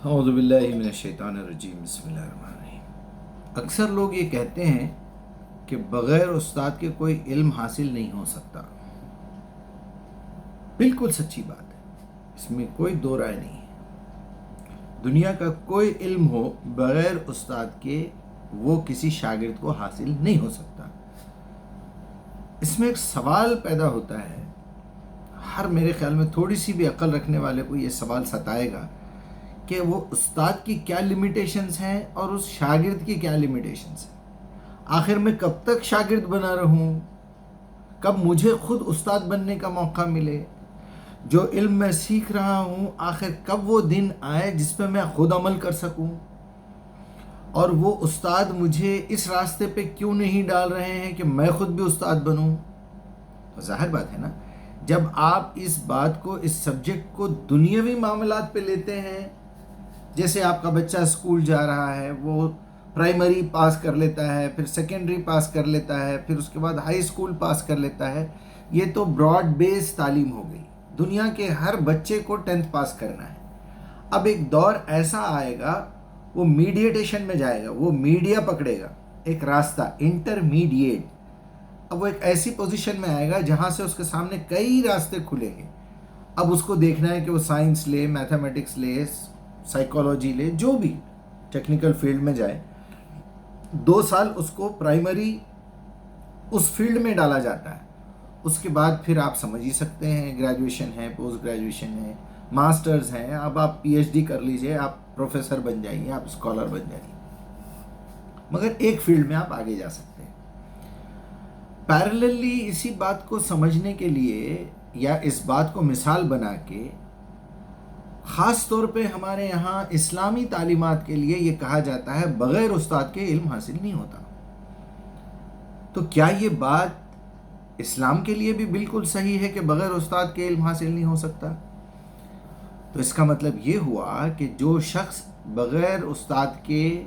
اعوذ باللہ من الشیطان الرجیم بسم اللہ الرحمن الرحیم۔ اکثر لوگ یہ کہتے ہیں کہ بغیر استاد کے کوئی علم حاصل نہیں ہو سکتا۔ بالکل سچی بات ہے، اس میں کوئی دو رائے نہیں ہے۔ دنیا کا کوئی علم ہو بغیر استاد کے وہ کسی شاگرد کو حاصل نہیں ہو سکتا۔ اس میں ایک سوال پیدا ہوتا ہے، ہر میرے خیال میں تھوڑی سی بھی عقل رکھنے والے کو یہ سوال ستائے گا کہ وہ استاد کی کیا لیمیٹیشنز ہیں اور اس شاگرد کی کیا لیمیٹیشنز ہیں۔ آخر میں کب تک شاگرد بنا رہوں، کب مجھے خود استاد بننے کا موقع ملے، جو علم میں سیکھ رہا ہوں آخر کب وہ دن آئے جس پہ میں خود عمل کر سکوں، اور وہ استاد مجھے اس راستے پہ کیوں نہیں ڈال رہے ہیں کہ میں خود بھی استاد بنوں۔ ظاہر بات ہے نا، جب آپ اس بات کو، اس سبجیکٹ کو دنیاوی معاملات پہ لیتے ہیں، جیسے آپ کا بچہ اسکول جا رہا ہے، وہ پرائمری پاس کر لیتا ہے، پھر سیکنڈری پاس کر لیتا ہے، پھر اس کے بعد ہائی اسکول پاس کر لیتا ہے، یہ تو براڈ بیس تعلیم ہو گئی۔ دنیا کے ہر بچے کو 10th پاس کرنا ہے۔ اب ایک دور ایسا آئے گا، وہ میڈیٹیشن میں جائے گا، وہ میڈیا پکڑے گا، ایک راستہ انٹرمیڈیٹ۔ اب وہ ایک ایسی پوزیشن میں آئے گا جہاں سے اس کے سامنے کئی راستے کھلیں گے۔ اب اس کو دیکھنا ہے کہ وہ سائنس لے، میتھمیٹکس لے، سائیکالوجی لے، جو بھی ٹیکنیکل فیلڈ میں جائے۔ 2 سال اس کو پرائمری اس فیلڈ میں ڈالا جاتا ہے۔ اس کے بعد پھر آپ سمجھ ہی سکتے ہیں، گریجویشن ہے، پوسٹ گریجویشن ہے، ماسٹرز ہیں، اب آپ پی ایچ ڈی کر لیجئے، آپ پروفیسر بن جائیے، آپ اسکالر بن جائیے، مگر ایک فیلڈ میں آپ آگے جا سکتے ہیں۔ پیرللی اسی بات کو سمجھنے کے لیے یا اس بات کو مثال بنا کے، خاص طور پہ ہمارے یہاں اسلامی تعلیمات کے لیے یہ کہا جاتا ہے بغیر استاد کے علم حاصل نہیں ہوتا۔ تو کیا یہ بات اسلام کے لیے بھی بالکل صحیح ہے کہ بغیر استاد کے علم حاصل نہیں ہو سکتا؟ تو اس کا مطلب یہ ہوا کہ جو شخص بغیر استاد کے،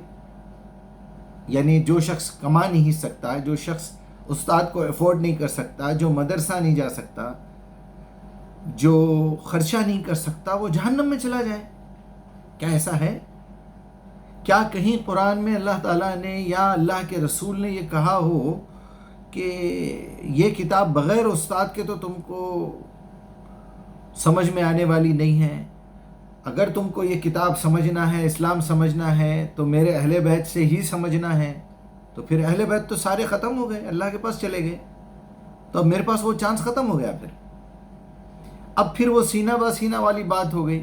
یعنی جو شخص کما نہیں سکتا، جو شخص استاد کو افورڈ نہیں کر سکتا، جو مدرسہ نہیں جا سکتا، جو خرچہ نہیں کر سکتا، وہ جہنم میں چلا جائے۔ کیا ایسا ہے؟ کیا کہیں قرآن میں اللہ تعالیٰ نے یا اللہ کے رسول نے یہ کہا ہو کہ یہ کتاب بغیر استاد کے تو تم کو سمجھ میں آنے والی نہیں ہے؟ اگر تم کو یہ کتاب سمجھنا ہے، اسلام سمجھنا ہے، تو میرے اہل بیت سے ہی سمجھنا ہے۔ تو پھر اہل بیت تو سارے ختم ہو گئے، اللہ کے پاس چلے گئے، تو اب میرے پاس وہ چانس ختم ہو گیا۔ پھر وہ سینہ بہ سینہ والی بات ہو گئی۔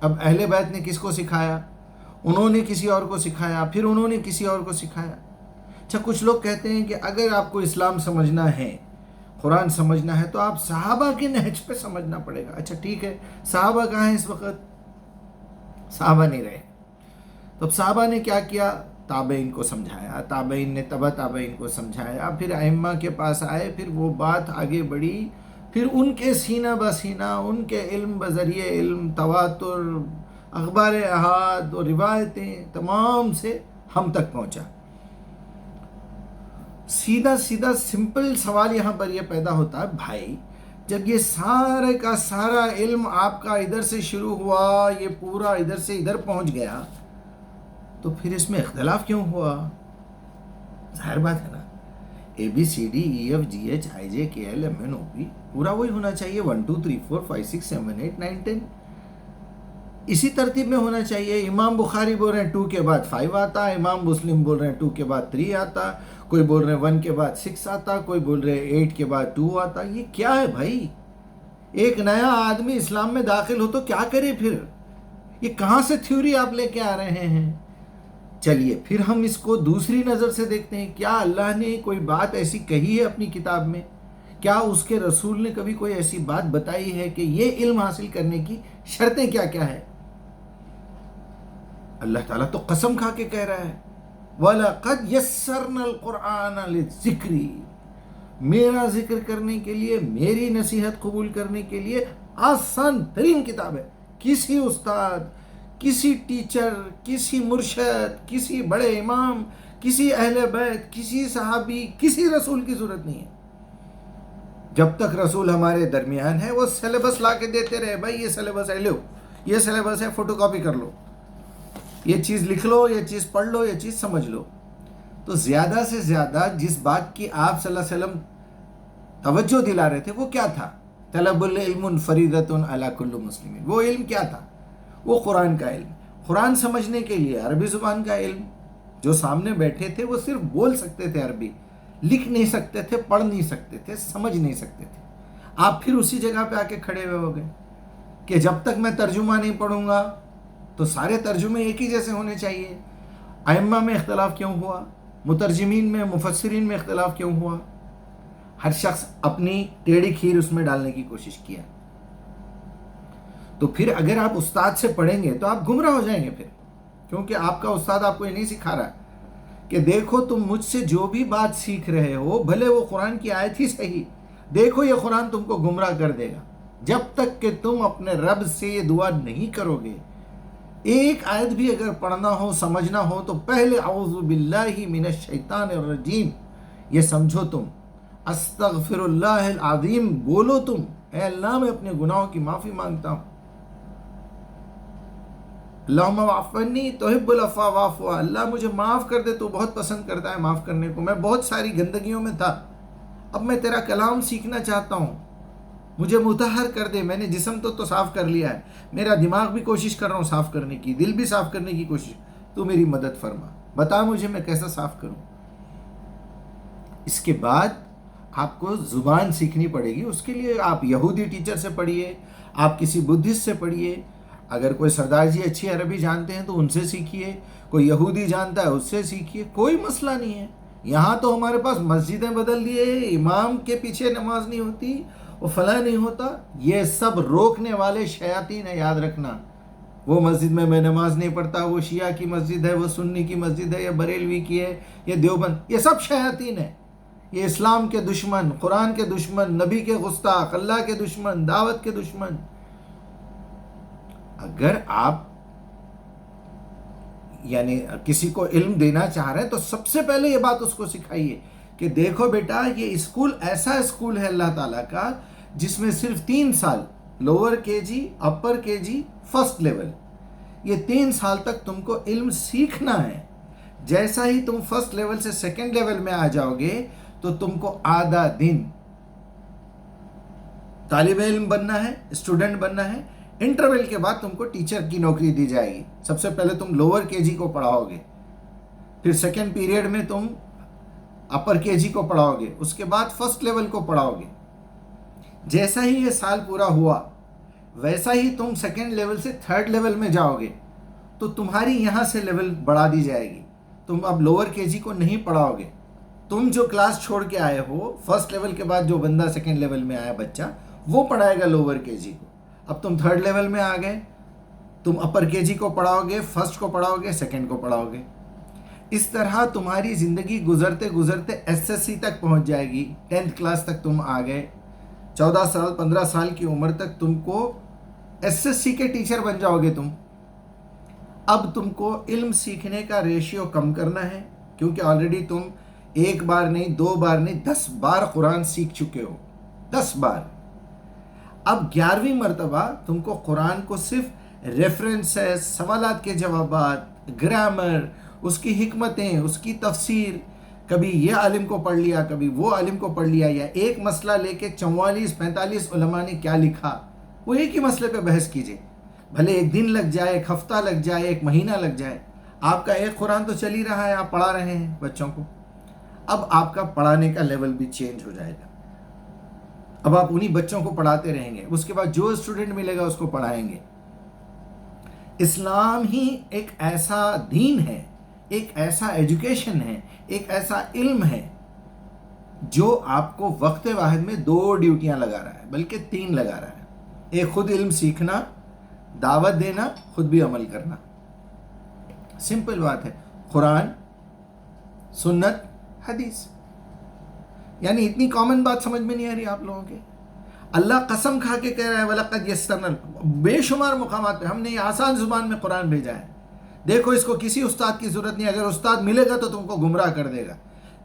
اب اہل بیت نے کس کو سکھایا؟ انہوں نے کسی اور کو سکھایا، پھر انہوں نے کسی اور کو سکھایا۔ اچھا، کچھ لوگ کہتے ہیں کہ اگر آپ کو اسلام سمجھنا ہے، قرآن سمجھنا ہے، تو آپ صحابہ کے نہج پہ سمجھنا پڑے گا۔ اچھا ٹھیک ہے، صحابہ کہاں ہیں اس وقت؟ صحابہ نہیں رہے۔ تو اب صحابہ نے کیا کیا؟ تابعین کو سمجھایا، تابعین نے تبع تابعین کو سمجھایا، پھر ائمہ کے پاس آئے، پھر وہ بات آگے بڑھی، پھر ان کے سینہ بہ سینہ، ان کے علم بذریعہ علم، تواتر، اخبار احاد اور روایتیں تمام سے ہم تک پہنچا۔ سیدھا سیدھا سمپل سوال یہاں پر یہ پیدا ہوتا ہے، بھائی جب یہ سارے کا سارا علم آپ کا ادھر سے شروع ہوا، یہ پورا ادھر سے ادھر پہنچ گیا، تو پھر اس میں اختلاف کیوں ہوا؟ ظاہر بات ہے نا، A B C D E F G H I J K L M N O P پورا وہی ہونا چاہیے، 1 2 3 4 5 6 7 8 9 10 اسی ترتیب میں ہونا چاہیے۔ امام بخاری بول رہے ہیں 2 کے بعد 5 آتا، امام مسلم بول رہے ہیں 2 کے بعد 3 آتا، کوئی بول رہے ہیں 1 کے بعد 6 آتا، کوئی بول رہے ہیں 8 کے بعد 2 آتا۔ یہ کیا ہے بھائی؟ ایک نیا آدمی اسلام میں داخل ہو تو کیا کرے پھر؟ یہ کہاں سے تھیوری آپ لے کے آ رہے ہیں؟ چلیے پھر ہم اس کو دوسری نظر سے دیکھتے ہیں۔ کیا اللہ نے کوئی بات ایسی کہی ہے اپنی کتاب میں؟ کیا اس کے رسول نے کبھی کوئی ایسی بات بتائی ہے کہ یہ علم حاصل کرنے کی شرطیں کیا کیا ہے؟ اللہ تعالیٰ تو قسم کھا کے کہہ رہا ہے، وَلَقَدْ يَسَّرْنَا الْقُرْآنَ لِلذِّكْرِ، میرا ذکر کرنے کے لیے، میری نصیحت قبول کرنے کے لیے آسان ترین کتاب ہے۔ کسی استاد، کسی ٹیچر، کسی مرشد، کسی بڑے امام، کسی اہل بیت، کسی صحابی، کسی رسول کی ضرورت نہیں ہے۔ جب تک رسول ہمارے درمیان ہے، وہ سلیبس لا کے دیتے رہے، بھائی یہ سلیبس ہے، لو یہ سلیبس ہے، فوٹو کاپی کر لو۔ یہ چیز لکھ لو، یہ چیز پڑھ لو، یہ چیز سمجھ لو. تو زیادہ سے زیادہ جس بات کی آپ صلی اللہ علیہ وسلم توجہ دلا رہے تھے وہ کیا تھا؟ طلب العلم فریضۃ علی کل مسلم. وہ علم کیا تھا؟ وہ قرآن کا علم. قرآن سمجھنے کے لیے عربی زبان کا علم. جو سامنے بیٹھے تھے وہ صرف بول سکتے تھے عربی، لکھ نہیں سکتے تھے، پڑھ نہیں سکتے تھے، سمجھ نہیں سکتے تھے. آپ پھر اسی جگہ پہ آ کے کھڑے ہوئے ہو گئے کہ جب تک میں ترجمہ نہیں پڑھوں گا تو سارے ترجمے ایک ہی جیسے ہونے چاہیے. ائمہ میں اختلاف کیوں ہوا؟ مترجمین میں، مفسرین میں اختلاف کیوں ہوا؟ ہر شخص اپنی ٹیڑھی کھیر اس میں ڈالنے کی کوشش کیا. تو پھر اگر آپ استاد سے پڑھیں گے تو آپ گمراہ ہو جائیں گے پھر، کیونکہ آپ کا استاد آپ کو یہ نہیں سکھا رہا کہ دیکھو تم مجھ سے جو بھی بات سیکھ رہے ہو بھلے وہ قرآن کی آیت ہی صحیح، دیکھو یہ قرآن تم کو گمراہ کر دے گا. جب تک کہ تم اپنے رب سے یہ دعا نہیں کرو گے، ایک آیت بھی اگر پڑھنا ہو، سمجھنا ہو، تو پہلے اعوذ باللہ من الشیطان الرجیم یہ سمجھو تم، استغفر اللہ العظیم بولو تم، اے اللہ میں اپنے گناہوں کی معافی مانگتا ہوں. اللہم واعف عنی تحب العفو واعف عنی، اللہ مجھے معاف کر دے، تو بہت پسند کرتا ہے معاف کرنے کو. میں بہت ساری گندگیوں میں تھا، اب میں تیرا کلام سیکھنا چاہتا ہوں، مجھے مطہر کر دے. میں نے جسم تو صاف کر لیا ہے، میرا دماغ بھی کوشش کر رہا ہوں صاف کرنے کی، دل بھی صاف کرنے کی کوشش. تو میری مدد فرما، بتا مجھے میں کیسا صاف کروں. اس کے بعد آپ کو زبان سیکھنی پڑے گی. اس کے لیے آپ یہودی ٹیچر سے پڑھیے، آپ کسی بدھسٹ سے پڑھیے. اگر کوئی سردار جی اچھی عربی جانتے ہیں تو ان سے سیکھیے، کوئی یہودی جانتا ہے اس سے سیکھیے، کوئی مسئلہ نہیں ہے. یہاں تو ہمارے پاس مسجدیں بدل دیے، امام کے پیچھے نماز نہیں ہوتی، وہ فلاں نہیں ہوتا. یہ سب روکنے والے شیاطین ہیں، یاد رکھنا. وہ مسجد میں نماز نہیں پڑھتا، وہ شیعہ کی مسجد ہے، وہ سنی کی مسجد ہے، یا بریلوی کی ہے، یہ دیوبند، یہ سب شیاطین ہیں. یہ اسلام کے دشمن، قرآن کے دشمن، نبی کے گستاخ، اللہ کے دشمن، دعوت کے دشمن. اگر آپ یعنی کسی کو علم دینا چاہ رہے ہیں تو سب سے پہلے یہ بات اس کو سکھائیے کہ دیکھو بیٹا یہ اسکول ایسا اسکول ہے اللہ تعالیٰ کا جس میں صرف 3 سال، لوور کے جی، اپر کے جی، فرسٹ لیول، یہ 3 سال تک تم کو علم سیکھنا ہے. جیسا ہی تم فرسٹ لیول سے سیکنڈ لیول میں آ جاؤ گے تو تم کو آدھا دن طالب علم بننا ہے، اسٹوڈنٹ بننا ہے. انٹرول کے بعد تم کو ٹیچر کی نوکری دی جائے گی. سب سے پہلے تم لوور کے جی کو پڑھاؤ گے، پھر سیکنڈ پیریڈ میں تم اپر کے جی کو پڑھاؤ گے، اس کے بعد فرسٹ لیول کو پڑھاؤ گے. جیسا ہی یہ سال پورا ہوا ویسا ہی تم سیکنڈ لیول سے تھرڈ لیول میں جاؤ گے تو تمہاری یہاں سے لیول بڑھا دی جائے گی. تم اب لوور کے جی کو نہیں پڑھاؤ گے. تم جو کلاس چھوڑ کے آئے ہو فرسٹ لیول کے بعد، جو بندہ سیکنڈ لیول میں آیا بچہ وہ پڑھائے گا لوور کے جی کو. اب تم تھرڈ لیول میں آ گئے، تم اپر کے جی کو پڑھاؤ گے، فرسٹ کو پڑھاؤ گے، سیکنڈ کو پڑھاؤ گے. اس طرح تمہاری زندگی گزرتے گزرتے ایس ایس سی تک پہنچ جائے گی. 10th کلاس تک تم آ گئے، 14 سال 15 سال کی عمر تک تم کو ایس ایس سی کے ٹیچر بن جاؤ گے تم. اب تم کو علم سیکھنے کا ریشیو کم کرنا ہے، کیونکہ آلریڈی تم 1 بار نہیں، 2 بار نہیں، 10 بار قرآن سیکھ چکے ہو، 10 بار. اب 11ویں مرتبہ تم کو قرآن کو صرف ریفرنسز، سوالات کے جوابات، گرامر، اس کی حکمتیں، اس کی تفسیر، کبھی یہ عالم کو پڑھ لیا، کبھی وہ عالم کو پڑھ لیا، یا ایک مسئلہ لے کے 44-45 علماء نے کیا لکھا وہ ایک ہی مسئلے پہ بحث کیجئے. بھلے 1 دن لگ جائے، 1 ہفتہ لگ جائے، 1 مہینہ لگ جائے، آپ کا ایک قرآن تو چل ہی رہا ہے، آپ پڑھا رہے ہیں بچوں کو. اب آپ کا پڑھانے کا لیول بھی چینج ہو جائے گا. اب آپ انہی بچوں کو پڑھاتے رہیں گے، اس کے بعد جو اسٹوڈنٹ ملے گا اس کو پڑھائیں گے. اسلام ہی ایک ایسا دین ہے، ایک ایسا ایجوکیشن ہے، ایک ایسا علم ہے جو آپ کو وقت واحد میں 2 ڈیوٹیاں لگا رہا ہے، بلکہ 3 لگا رہا ہے. ایک خود علم سیکھنا، دعوت دینا، خود بھی عمل کرنا. سمپل بات ہے. قرآن، سنت، حدیث. یعنی اتنی کامن بات سمجھ میں نہیں آ رہی آپ لوگوں کے؟ اللہ قسم کھا کے کہہ رہا ہے وَلَقَدْ يَسَّرْنَا، بے شمار مقامات پہ ہم نے یہ آسان زبان میں قرآن بھیجا ہے. دیکھو اس کو کسی استاد کی ضرورت نہیں. اگر استاد ملے گا تو تم کو گمراہ کر دے گا.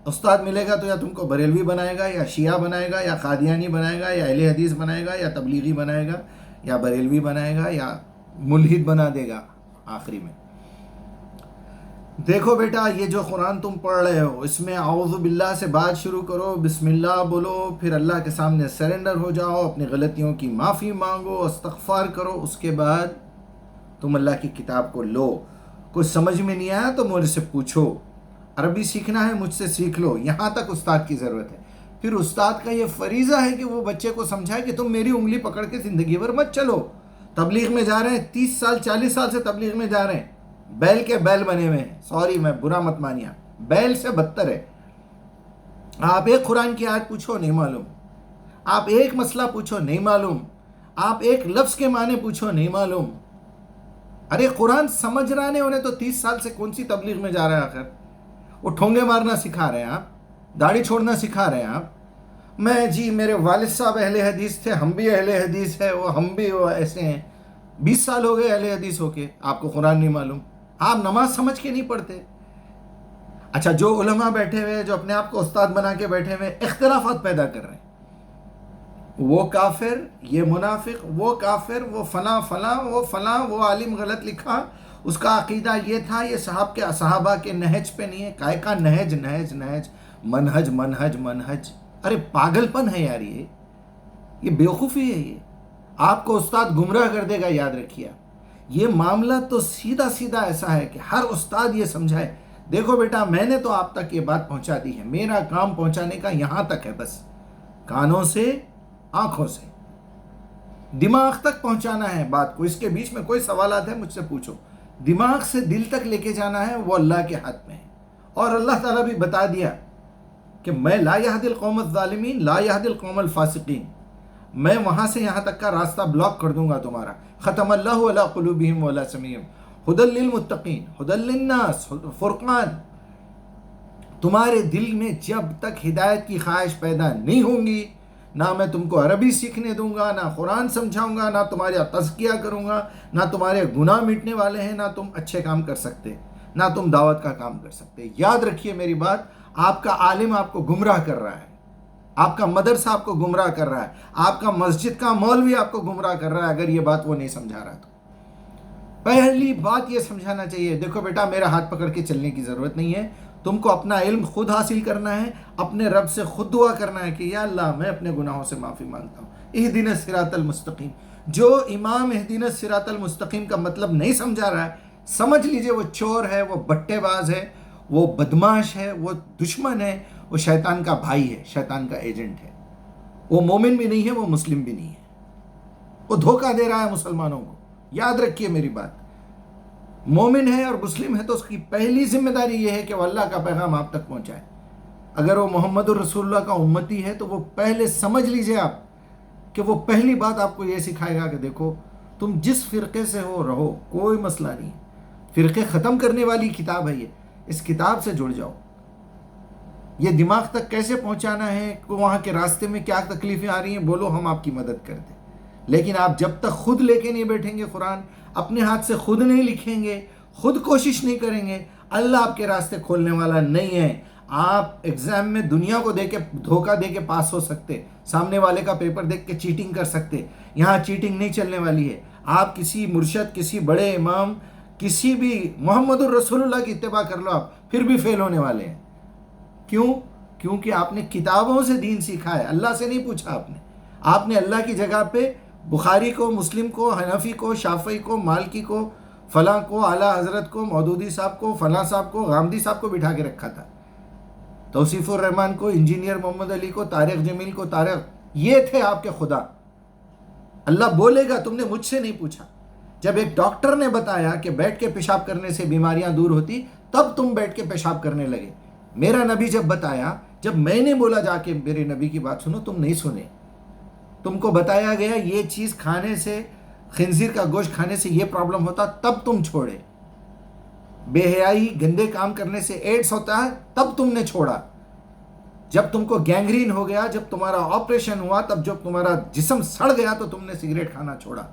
استاد ملے گا تو یا تم کو بریلوی بنائے گا، یا شیعہ بنائے گا، یا قادیانی بنائے گا، یا اہل حدیث بنائے گا، یا تبلیغی بنائے گا، یا بریلوی بنائے گا، یا ملحد بنا دے گا آخری میں. دیکھو بیٹا، یہ جو قرآن تم پڑھ رہے ہو اس میں اعوذ باللہ سے بات شروع کرو، بسم اللہ بولو، پھر اللہ کے سامنے سرنڈر ہو جاؤ، اپنی غلطیوں کی معافی مانگو، استغفار کرو، اس کے بعد تم اللہ کی کتاب کو لو۔ کچھ سمجھ میں نہیں آیا تو مجھ سے پوچھو، عربی سیکھنا ہے مجھ سے سیکھ لو، یہاں تک استاد کی ضرورت ہے۔ پھر استاد کا یہ فریضہ ہے کہ وہ بچے کو سمجھائے کہ تم میری انگلی پکڑ کے زندگی بھر مت چلو۔ تبلیغ میں جا رہے ہیں، 30 سال 40 سال سے تبلیغ میں جا رہے ہیں، بیل کے بیل بنے ہوئے ہیں، سوری میں برا مت مانیا، بیل سے بدتر ہے۔ آپ ایک قرآن کی آیت پوچھو نہیں معلوم، آپ ایک مسئلہ پوچھو نہیں معلوم، آپ ایک لفظ کے معنی پوچھو نہیں معلوم۔ ارے قرآن سمجھ رہا نہیں، انہیں تو 30 سال سے کون سی تبلیغ میں جا رہا ہے آخر؟ وہ ٹھونگے مارنا سکھا رہے ہیں آپ، داڑھی چھوڑنا سکھا رہے ہیں آپ۔ میں جی میرے والد صاحب اہل حدیث تھے، ہم بھی اہل حدیث ہے، وہ ہم بھی وہ ایسے ہیں۔ 20 سال ہو گئے اہل حدیث ہو کے، آپ کو قرآن نہیں معلوم، آپ نماز سمجھ کے نہیں پڑھتے۔ اچھا، جو علماء بیٹھے ہوئے، جو اپنے آپ کو استاد بنا کے بیٹھے ہوئے، اختلافات پیدا کر رہے ہیں، وہ کافر، یہ منافق، وہ کافر، وہ فلاں فلاں، وہ فلاں، وہ عالم غلط لکھا، اس کا عقیدہ یہ تھا، یہ صحابہ کے نہج پہ نہیں ہے۔ کائے کا نہج نہج نہج، منہج منہج منہج، ارے پاگل پن ہے یار، یہ بیوقوفی ہے۔ یہ آپ کو استاد گمراہ کر دے گا، یاد رکھیے۔ یہ معاملہ تو سیدھا سیدھا ایسا ہے کہ ہر استاد یہ سمجھائے، دیکھو بیٹا میں نے تو آپ تک یہ بات پہنچا دی ہے، میرا کام پہنچانے کا یہاں تک ہے، بس کانوں سے، آنکھوں سے، دماغ تک پہنچانا ہے بات کو۔ اس کے بیچ میں کوئی سوالات ہے مجھ سے پوچھو، دماغ سے دل تک لے کے جانا ہے، وہ اللہ کے ہاتھ میں ہے۔ اور اللہ تعالیٰ بھی بتا دیا کہ میں لا یہدی القوم الظالمین، لا یہدی القوم الفاسقین، میں وہاں سے یہاں تک کا راستہ بلاک کر دوں گا تمہارا۔ ختم اللہ علی قلوبہم وعلی سمعہم ھدی للمتقین ھدی للناس، فرقان۔ تمہارے دل میں جب تک ہدایت کی خواہش پیدا نہیں ہوں گی، نہ میں تم کو عربی سیکھنے دوں گا، نہ قرآن سمجھاؤں گا، نہ تمہارا تزکیہ کروں گا، نہ تمہارے گناہ مٹنے والے ہیں، نہ تم اچھے کام کر سکتے، نہ تم دعوت کا کام کر سکتے۔ یاد رکھیے میری بات، آپ کا عالم آپ کو گمراہ کر رہا ہے، آپ کا مدرسہ آپ کو گمراہ کر رہا ہے، آپ کا مسجد کا مولوی آپ کو گمراہ کر رہا ہے، اگر یہ بات وہ نہیں سمجھا رہا تو۔ پہلی بات یہ سمجھانا چاہیے، دیکھو بیٹا میرا ہاتھ پکڑ کے چلنے کی ضرورت نہیں ہے، تم کو اپنا علم خود حاصل کرنا ہے، اپنے رب سے خود دعا کرنا ہے کہ یا اللہ میں اپنے گناہوں سے معافی مانگتا ہوں، اہدنا الصراط المستقیم۔ جو امام اہدنا الصراط المستقیم کا مطلب نہیں سمجھا رہا ہے، سمجھ لیجئے وہ چور ہے، وہ بٹے باز ہے، وہ بدماش ہے، وہ دشمن ہے، وہ شیطان کا بھائی ہے، شیطان کا ایجنٹ ہے۔ وہ مومن بھی نہیں ہے، وہ مسلم بھی نہیں ہے، وہ دھوکہ دے رہا ہے مسلمانوں کو۔ یاد رکھیے میری بات، مومن ہے اور مسلم ہے تو اس کی پہلی ذمہ داری یہ ہے کہ وہ اللہ کا پیغام آپ تک پہنچائے۔ اگر وہ محمد الرسول اللہ کا امتی ہے تو وہ پہلے سمجھ لیجئے آپ کہ وہ پہلی بات آپ کو یہ سکھائے گا کہ دیکھو تم جس فرقے سے ہو رہو، کوئی مسئلہ نہیں، فرقے ختم کرنے والی کتاب ہے یہ، اس کتاب سے جڑ جاؤ۔ یہ دماغ تک کیسے پہنچانا ہے، وہاں کے راستے میں کیا تکلیفیں آ رہی ہیں، بولو ہم آپ کی مدد کرتے۔ لیکن آپ جب تک خود لے کے نہیں بیٹھیں گے قرآن، اپنے ہاتھ سے خود نہیں لکھیں گے، خود کوشش نہیں کریں گے، اللہ آپ کے راستے کھولنے والا نہیں ہے۔ آپ ایگزام میں دنیا کو دے کے دھوکہ دے کے پاس ہو سکتے، سامنے والے کا پیپر دیکھ کے چیٹنگ کر سکتے، یہاں چیٹنگ نہیں چلنے والی ہے۔ آپ کسی مرشد، کسی بڑے امام، کسی بھی محمد الرسول اللہ کی اتباع کر لو، آپ پھر بھی فیل ہونے والے ہیں۔ کیوں؟ کیونکہ آپ نے کتابوں سے دین سیکھا ہے، اللہ سے نہیں پوچھا آپ نے اللہ کی جگہ پہ بخاری کو، مسلم کو، حنفی کو، شافعی کو، مالکی کو، فلاں کو، اعلیٰ حضرت کو، مودودی صاحب کو، فلاں صاحب کو، غامدی صاحب کو بٹھا کے رکھا تھا، توصیف الرحمان کو، انجینئر محمد علی کو، طارق جمیل کو، یہ تھے آپ کے خدا۔ اللہ بولے گا تم نے مجھ سے نہیں پوچھا۔ جب ایک ڈاکٹر نے بتایا کہ بیٹھ کے پیشاب کرنے سے بیماریاں دور ہوتی، تب تم بیٹھ کے پیشاب کرنے لگے۔ میرا نبی جب بتایا، جب میں نے بولا جا کے میرے نبی کی بات سنو، تم نہیں سنے۔ تم کو بتایا گیا یہ چیز کھانے سے، خنزیر کا گوشت کھانے سے یہ پرابلم ہوتا، تب تم چھوڑے۔ بے حیائی، گندے کام کرنے سے ایڈس ہوتا ہے، تب تم نے چھوڑا۔ جب تم کو گینگرین ہو گیا، جب تمہارا آپریشن ہوا، تب جب تمہارا جسم سڑ گیا تو تم نے سگریٹ کھانا چھوڑا،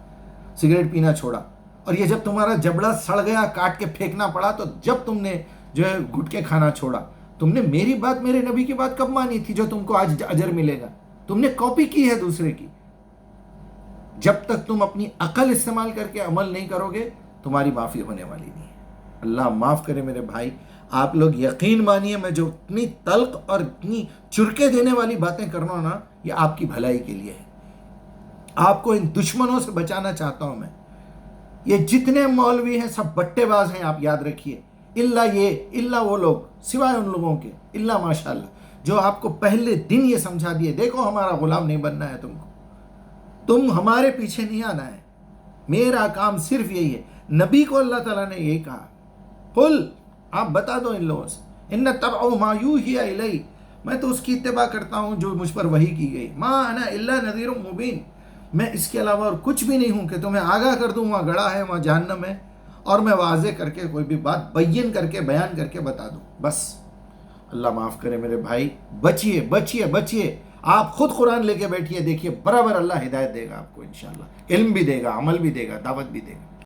سگریٹ پینا چھوڑا۔ اور یہ جب تمہارا جبڑا سڑ گیا، کاٹ کے پھینکنا پڑا، تو جب تم نے جو ہے گٹکے کھانا چھوڑا۔ تم نے میری بات، میرے نبی کی بات کب مانی تھی جو تم کو آج اجر ملے گا؟ تم نے کاپی کی ہے دوسرے کی۔ جب تک تم اپنی عقل استعمال کر کے عمل نہیں کرو گے، تمہاری معافی ہونے والی نہیں ہے۔ اللہ معاف کرے میرے بھائی، آپ لوگ یقین مانیے میں جو اتنی تلخ اور اتنی چرکے دینے والی باتیں کر رہا ہوں نا، یہ آپ کی بھلائی کے لیے ہے، آپ کو ان دشمنوں سے بچانا چاہتا ہوں میں۔ یہ جتنے مولوی ہیں سب بٹے باز ہیں، آپ یاد رکھیے، الا وہ لوگ، سوائے ان لوگوں کے، الا ماشاءاللہ، جو آپ کو پہلے دن یہ سمجھا دیے، دیکھو ہمارا غلام نہیں بننا ہے تم کو، تم ہمارے پیچھے نہیں آنا ہے، میرا کام صرف یہی ہے۔ نبی کو اللہ تعالیٰ نے یہی کہا، قل، آپ بتا دو ان لوگوں سے، ان تبع ما یوحی الی، میں تو اس کی اتباع کرتا ہوں جو مجھ پر وحی کی گئی، ما انا الا نذیر مبین، میں اس کے علاوہ اور کچھ بھی نہیں ہوں کہ تمہیں آگاہ کر دوں وہاں گڑھا ہے وہاں جہنم ہے، اور میں واضح کر کے کوئی بھی بات بین کر کے بیان کر کے بتا دوں بس۔ اللہ معاف کرے میرے بھائی، بچیے بچیے بچیے، آپ خود قرآن لے کے بیٹھیے، دیکھیے برابر اللہ ہدایت دے گا آپ کو انشاءاللہ، علم بھی دے گا، عمل بھی دے گا، دعوت بھی دے گا۔